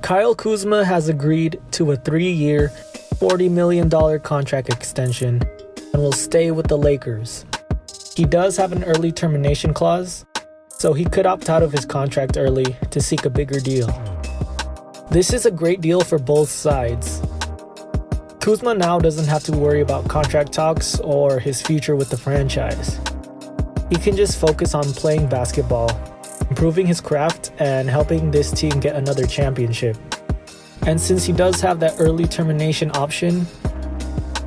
Kyle Kuzma has agreed to a 3-year, $40 million contract extension and will stay with the Lakers. He does have an early termination clause, so he could opt out of his contract early to seek a bigger deal. This is a great deal for both sides. Kuzma now doesn't have to worry about contract talks or his future with the franchise. He can just focus on playing basketball, improving his craft, and helping this team get another championship. And since he does have that early termination option,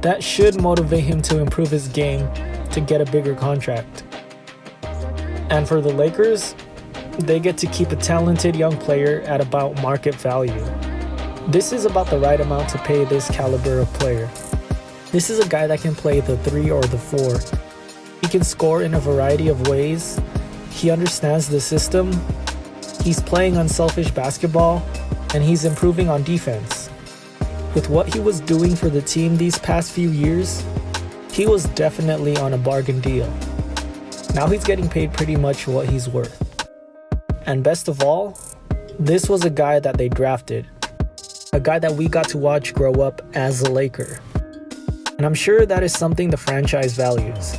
that should motivate him to improve his game to get a bigger contract. And for the Lakers, they get to keep a talented young player at about market value. This is about the right amount to pay this caliber of player. This is a guy that can play the 3 or the 4. He can score in a variety of ways. He understands the system. He's playing unselfish basketball, and he's improving on defense. With what he was doing for the team these past few years, he was definitely on a bargain deal. Now he's getting paid pretty much what he's worth. And best of all, this was a guy that they drafted. A guy that we got to watch grow up as a Laker. And I'm sure that is something the franchise values,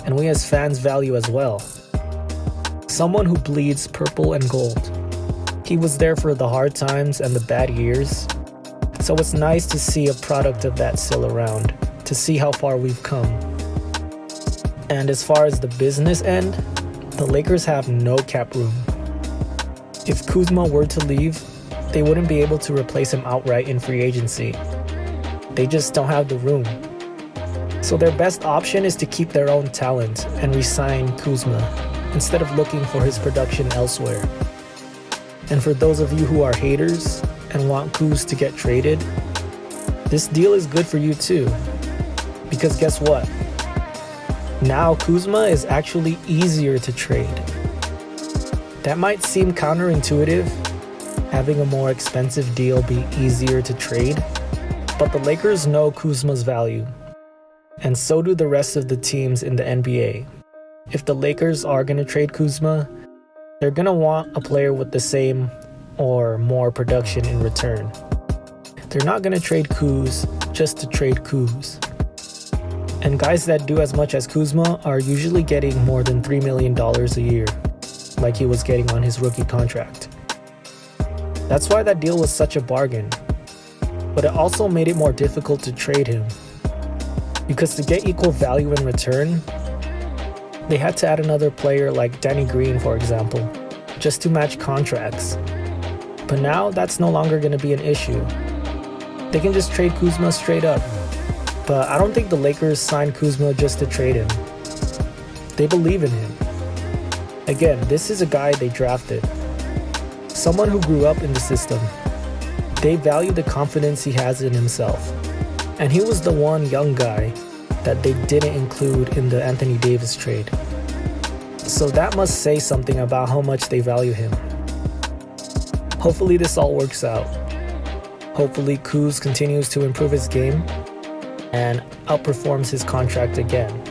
and we as fans value as well. Someone who bleeds purple and gold. He was there for the hard times and the bad years, so it's nice to see a product of that still around, to see how far we've come. And as far as the business end, the Lakers have no cap room. If Kuzma were to leave, they wouldn't be able to replace him outright in free agency. They just don't have the room. So their best option is to keep their own talent and re-sign Kuzma instead of looking for his production elsewhere. And for those of you who are haters and want Kuz to get traded, this deal is good for you too. Because guess what? Now Kuzma is actually easier to trade. That might seem counterintuitive, having a more expensive deal be easier to trade, but the Lakers know Kuzma's value, and so do the rest of the teams in the NBA. If the Lakers are going to trade Kuzma, they're going to want a player with the same or more production in return. They're not going to trade Kuz just to trade Kuz. And guys that do as much as Kuzma are usually getting more than $3 million a year, like he was getting on his rookie contract. That's why that deal was such a bargain. But it also made it more difficult to trade him. Because to get equal value in return, they had to add another player like Danny Green, for example, just to match contracts. But now that's no longer going to be an issue. They can just trade Kuzma straight up. But I don't think the Lakers signed Kuzma just to trade him. They believe in him. Again, this is a guy they drafted. Someone who grew up in the system. They value the confidence he has in himself. And he was the one young guy that they didn't include in the Anthony Davis trade. So that must say something about how much they value him. Hopefully this all works out. Hopefully Kuz continues to improve his game and outperforms his contract again.